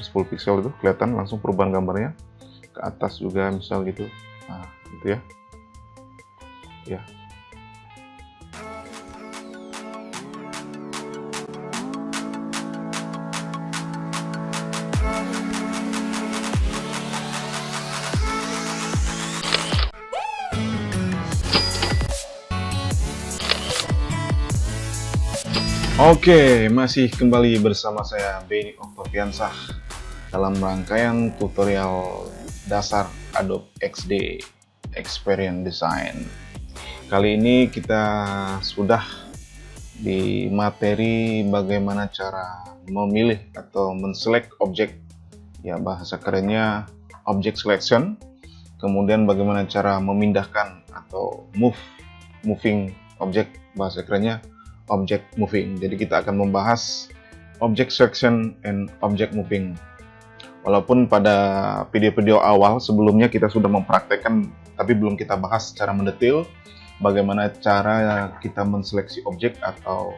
per 10 pixel itu kelihatan langsung perubahan gambarnya. Ke atas juga misal gitu. Nah, gitu ya. Ya. Oke, masih kembali bersama saya Benny Oktaviansah dalam rangkaian tutorial dasar Adobe XD Experience Design. Kali ini kita sudah di materi bagaimana cara memilih atau menselect objek, ya bahasa kerennya object selection. Kemudian bagaimana cara memindahkan atau moving objek, bahasa kerennya object moving. Jadi kita akan membahas object selection and object moving. Walaupun pada video-video awal sebelumnya kita sudah mempraktekkan, tapi belum kita bahas secara mendetail bagaimana cara kita menseleksi objek atau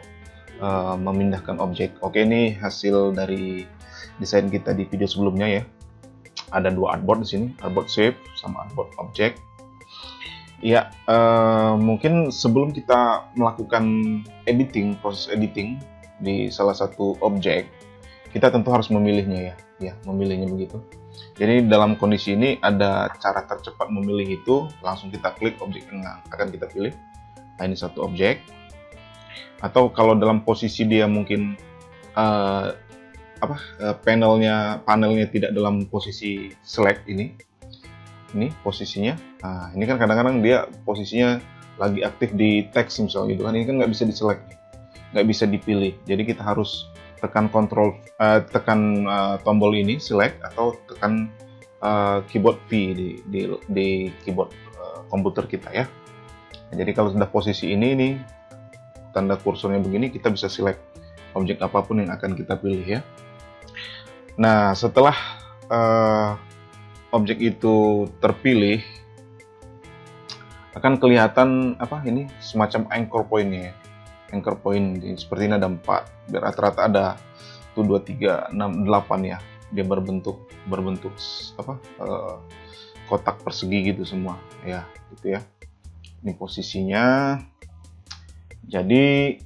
memindahkan objek. Oke, ini hasil dari desain kita di video sebelumnya ya. Ada dua artboard di sini, artboard shape sama artboard object. Ya, mungkin sebelum kita melakukan proses editing di salah satu objek, kita tentu harus memilihnya ya, memilihnya begitu. Jadi dalam kondisi ini ada cara tercepat memilih itu, langsung kita klik objek yang akan kita pilih. Nah, ini satu objek. Atau kalau dalam posisi dia mungkin panelnya tidak dalam posisi select ini posisinya. Nah, ini kan kadang-kadang dia posisinya lagi aktif di teks misalnya gitu kan. Ini kan nggak bisa diselect, nggak bisa dipilih. Jadi kita harus tekan tombol ini select atau tekan keyboard V di keyboard komputer kita ya. Nah, jadi kalau sudah posisi ini tanda kursornya begini, kita bisa select objek apapun yang akan kita pilih ya. Nah, setelah objek itu terpilih, akan kelihatan ini semacam anchor point-nya ya. Anchor point seperti ini ada 4, rata-rata ada 1, 2, 3, 6, 8 ya. Dia berbentuk kotak persegi gitu semua ya, gitu ya. Ini posisinya. Jadi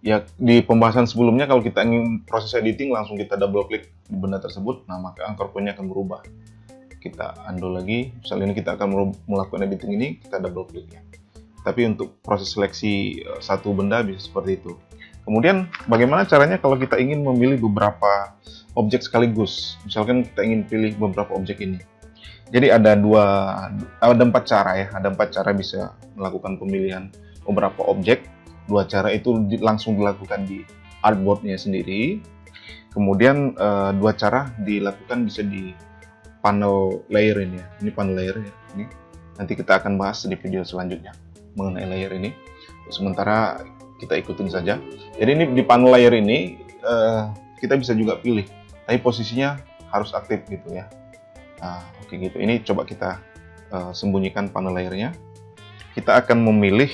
ya di pembahasan sebelumnya kalau kita ingin proses editing langsung kita double klik di benda tersebut, nah maka anchor point-nya akan berubah. Kita undo lagi, misalnya ini kita akan melakukan editing ini, kita double klik ya. Tapi untuk proses seleksi satu benda bisa seperti itu. Kemudian bagaimana caranya kalau kita ingin memilih beberapa objek sekaligus? Misalkan kita ingin pilih beberapa objek ini. Jadi ada 4 cara ya, ada 4 cara bisa melakukan pemilihan beberapa objek. 2 cara itu langsung dilakukan di artboard-nya sendiri. Kemudian 2 cara dilakukan bisa di panel layer ini ya. Ini panel layer ya. Ini nanti kita akan bahas di video selanjutnya mengenai layer ini. Sementara kita ikutin saja. Jadi ini di panel layer ini kita bisa juga pilih, tapi posisinya harus aktif gitu ya. Nah, oke gitu. Ini coba kita sembunyikan panel layernya. Kita akan memilih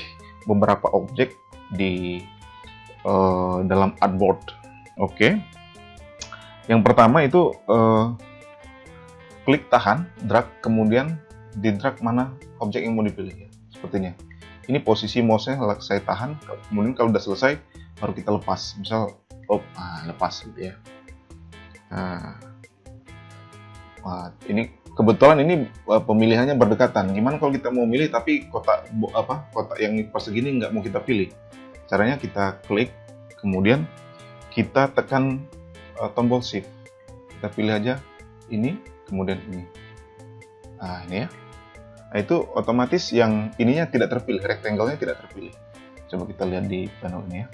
beberapa objek di dalam artboard. Oke. Yang pertama itu klik tahan, drag, kemudian di drag mana objek yang mau dipilih ya. Sepertinya. Ini posisi mouse-nya saya tahan, kemudian kalau udah selesai baru kita lepas. Misal lepas gitu ya. Nah, ini kebetulan ini pemilihannya berdekatan. Gimana kalau kita mau milih tapi kotak yang persegi ini nggak mau kita pilih? Caranya kita klik, kemudian kita tekan tombol shift. Kita pilih aja ini, kemudian ini. Nah, ini ya. Nah, itu otomatis yang ininya tidak terpilih, rectangle-nya tidak terpilih. Coba kita lihat di panel ini ya.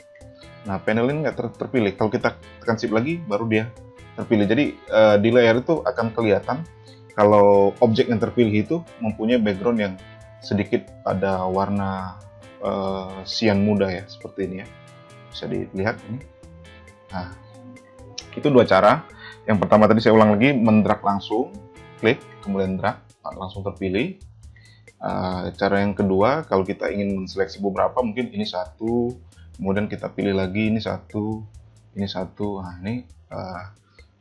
Nah, panel ini nggak terpilih. Kalau kita tekan shift lagi, baru dia terpilih. Jadi di layar itu akan kelihatan kalau objek yang terpilih itu mempunyai background yang sedikit ada warna sian muda ya, seperti ini ya. Bisa dilihat ini. Nah, itu 2 cara. Yang pertama tadi saya ulang lagi, mendrag langsung, klik, kemudian drag, langsung terpilih. Cara yang kedua, kalau kita ingin menseleksi beberapa, mungkin ini 1, kemudian kita pilih lagi ini 1, ini 1. Nah, ini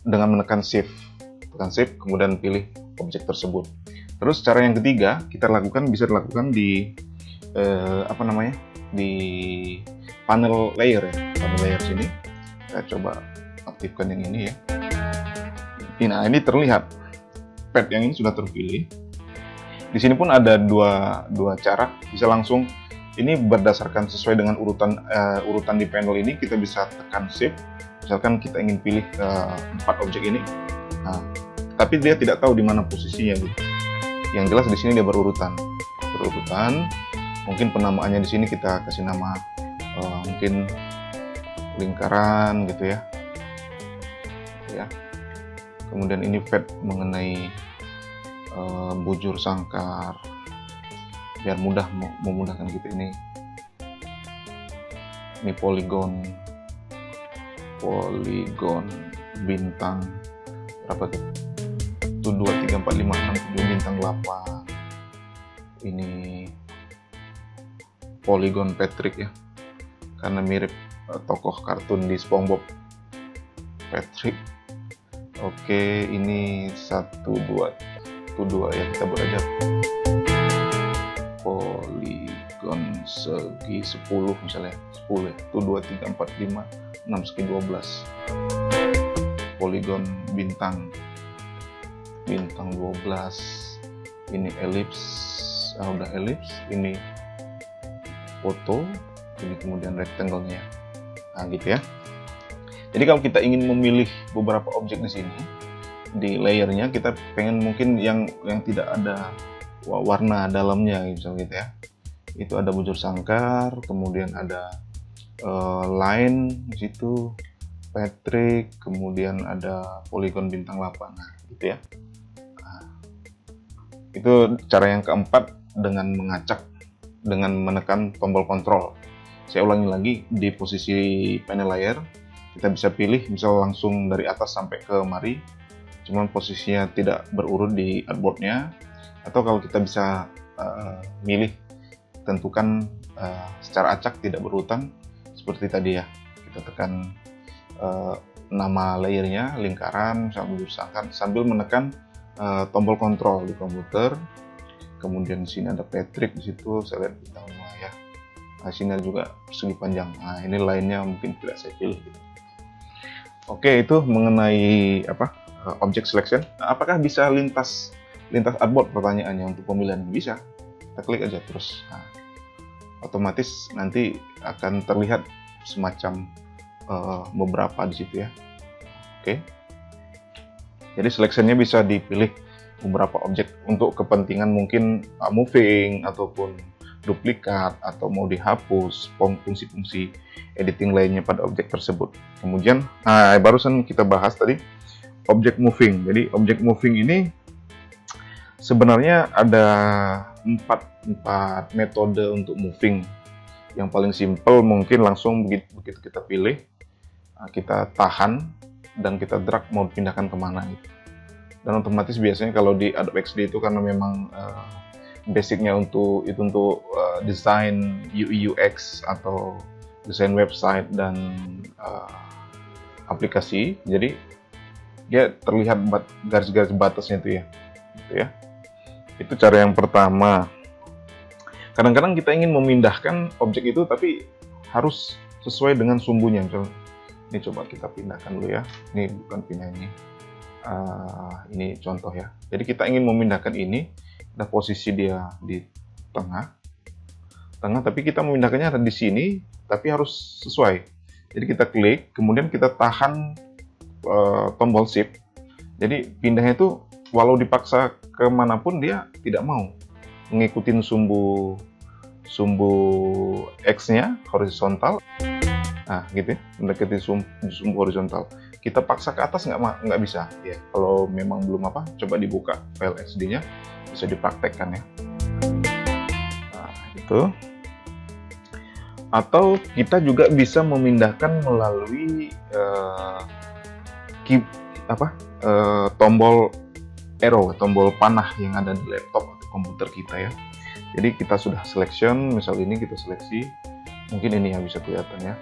dengan menekan shift. Tekan shift, kemudian pilih objek tersebut. Terus cara yang ketiga kita lakukan, bisa dilakukan di di panel layer ya. Panel layer sini. Saya coba aktifkan yang ini ya. Nah, ini terlihat pad yang ini sudah terpilih. Di sini pun ada dua cara, bisa langsung ini berdasarkan sesuai dengan urutan di panel ini, kita bisa tekan shift. Misalkan kita ingin pilih 4 objek ini, nah, tapi dia tidak tahu di mana posisinya gitu. Yang jelas di sini dia berurutan. Mungkin penamaannya di sini kita kasih nama mungkin lingkaran gitu ya. Kemudian ini pad mengenai bujur sangkar, biar mudah memudahkan kita ini poligon bintang berapa tuh? 1, 2, 3, 4, 5, 6, 7 bintang 8. Ini poligon Patrick ya, karena mirip tokoh kartun di SpongeBob, Patrick. Oke, ini 1, 2 ya, kita buat aja poligon segi 10 misalnya, 10 ya, 1, 2, 3, 4, 5, 6 segi 12. Poligon bintang 12. Ini elips, udah elips. Ini foto, ini kemudian rectangle-nya. Nah, gitu ya. Jadi kalau kita ingin memilih beberapa objek di sini, di layernya kita pengen mungkin yang tidak ada warna dalamnya, misalnya gitu ya. Itu ada bujur sangkar, kemudian ada line di situ, Patrick, kemudian ada poligon bintang 8, nah, gitu ya. Nah, itu cara yang keempat, dengan mengacak, dengan menekan tombol kontrol. Saya ulangi lagi, di posisi panel layer kita bisa pilih, misal langsung dari atas sampai ke mari, cuman posisinya tidak berurut di artboardnya, atau kalau kita bisa milih, tentukan secara acak tidak berurutan seperti tadi ya. Kita tekan nama layernya, lingkaran, misalnya bujur sangkar, sambil menekan tombol kontrol di komputer. Kemudian di sini ada Patrick, di situ saya lihat bintang 5 ya. Nah, sini juga persegi panjang. Nah, ini lainnya mungkin tidak saya pilih gitu. Oke, itu mengenai object selection. Nah, apakah bisa lintas artboard, pertanyaannya untuk pemilihan? Bisa. Kita klik aja terus. Nah, otomatis nanti akan terlihat semacam beberapa di situ ya. Oke. Jadi seleksinya bisa dipilih beberapa objek untuk kepentingan mungkin moving ataupun duplikat, atau mau dihapus fungsi-fungsi editing lainnya pada objek tersebut. Kemudian barusan kita bahas tadi objek moving. Jadi objek moving ini sebenarnya ada empat metode untuk moving. Yang paling simple mungkin langsung begitu kita pilih, kita tahan dan kita drag mau pindahkan kemana gitu. Dan otomatis biasanya kalau di Adobe XD itu karena memang basicnya untuk desain UI UX atau desain website dan aplikasi, jadi dia terlihat garis-garis batasnya itu ya. Itu cara yang pertama. Kadang-kadang kita ingin memindahkan objek itu tapi harus sesuai dengan sumbunya. Misalnya, ini coba kita pindahkan dulu ya. Ini bukan pindah ini. Ini contoh ya. Jadi kita ingin memindahkan ini, ada posisi dia di tengah, tapi kita memindahkannya ada di sini, tapi harus sesuai. Jadi kita klik, kemudian kita tahan tombol shift. Jadi pindahnya itu walau dipaksa kemanapun dia tidak mau mengikuti sumbu X-nya horizontal. Nah, gitu ya, mendekati sumbu horizontal. Kita paksa ke atas nggak bisa ya. Kalau memang belum coba dibuka file XD-nya, bisa dipraktekkan ya. Nah, itu. Atau kita juga bisa memindahkan melalui tombol arrow, tombol panah yang ada di laptop atau komputer kita ya. Jadi kita sudah selection, misal ini kita seleksi, mungkin ini yang bisa kelihatan ya.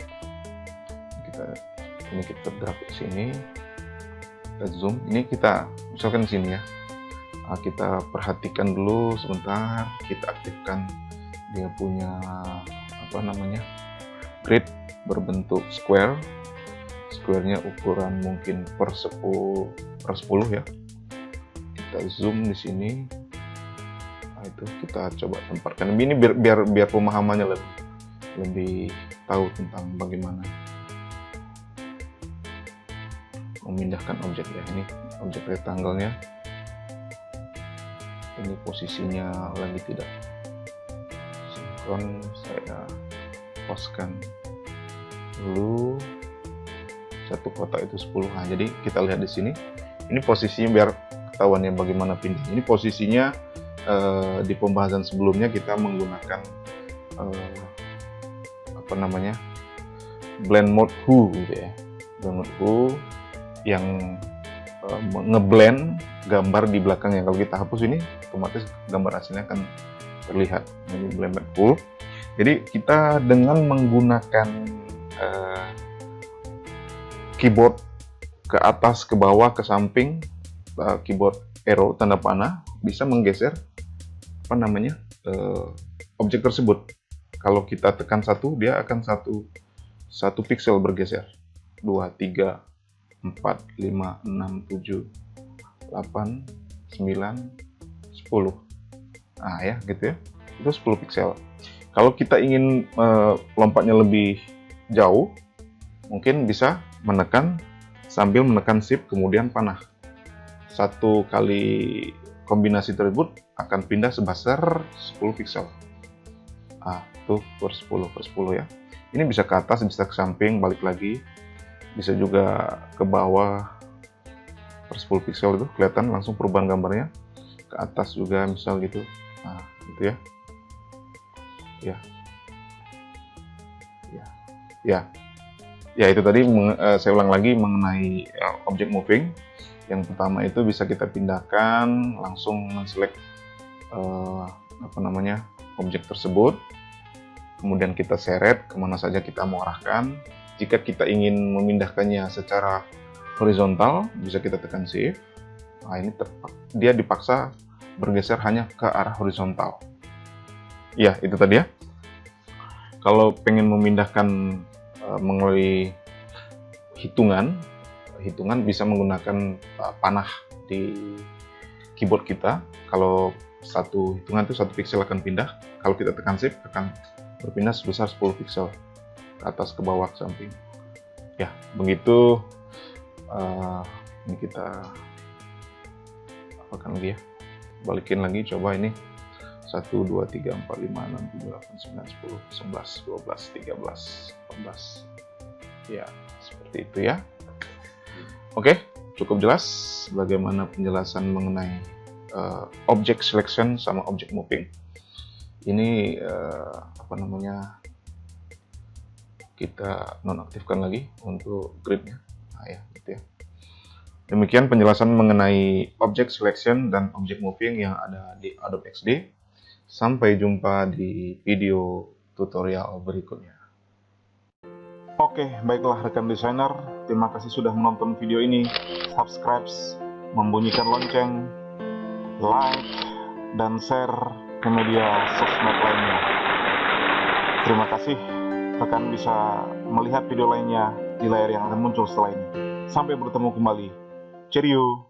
Ini kita drag ke sini. Kita zoom. Ini kita misalkan di sini ya. Kita perhatikan dulu sebentar. Kita aktifkan dia punya grid berbentuk square. Square-nya ukuran mungkin per 10 ya. Kita zoom di sini. Nah, itu kita coba tempatkan. Ini biar pemahamannya lebih tahu tentang bagaimana memindahkan objek ya. Ini objek rectangle-nya. Ini posisinya lagi tidak sinkron. Saya postkan dulu. Satu kotak itu 10. Nah, jadi kita lihat di sini. Ini posisinya biar ketahuannya bagaimana pindah. Ini posisinya di pembahasan sebelumnya kita menggunakan blend mode who gitu ya. Blend mode who yang ngeblend gambar di belakangnya. Kalau kita hapus ini, otomatis gambar hasilnya akan terlihat. Ini blend mode who. Jadi kita dengan menggunakan keyboard ke atas, ke bawah, ke samping, keyboard arrow tanda panah bisa menggeser objek tersebut. Kalau kita tekan satu, dia akan satu pixel bergeser. 2, 3, 4, 5, 6, 7, 8, 9, 10. Nah ya, gitu ya. Itu 10 pixel. Kalau kita ingin lompatnya lebih jauh, mungkin bisa menekan sambil menekan shift kemudian panah. Satu kali kombinasi tersebut akan pindah sebesar 10 pixel. Tuh per 10 ya. Ini bisa ke atas, bisa ke samping, balik lagi. Bisa juga ke bawah per 10 pixel itu kelihatan langsung perubahan gambarnya. Ke atas juga misal gitu. Nah, gitu ya. Ya itu tadi saya ulang lagi mengenai object moving. Yang pertama itu bisa kita pindahkan langsung select objek tersebut, kemudian kita seret kemana saja kita mau arahkan. Jika kita ingin memindahkannya secara horizontal, bisa kita tekan shift. Nah, ini dia dipaksa bergeser hanya ke arah horizontal. Ya itu tadi ya. Kalau pengen memindahkan melalui hitungan bisa menggunakan panah di keyboard kita. Kalau satu hitungan itu 1 pixel akan pindah. Kalau kita tekan shift akan berpindah sebesar 10 pixel ke atas, ke bawah, ke samping. Ya begitu. Ini kita apakan lagi ya, balikin lagi, coba ini 1, 2, 3, 4, 5, 6, 7, 8, 9, 10, 11, 12, 13, 14. Ya, seperti itu ya. Oke, cukup jelas bagaimana penjelasan mengenai object selection sama object moving. Ini kita nonaktifkan lagi untuk gridnya. Nah ya, gitu ya. Demikian penjelasan mengenai object selection dan object moving yang ada di Adobe XD. Sampai jumpa di video tutorial berikutnya. Oke, baiklah rekan desainer, terima kasih sudah menonton video ini. Subscribe, membunyikan lonceng, like, dan share ke media sosmed lainnya. Terima kasih, rekan bisa melihat video lainnya di layar yang akan muncul setelah ini. Sampai bertemu kembali. Cheerio!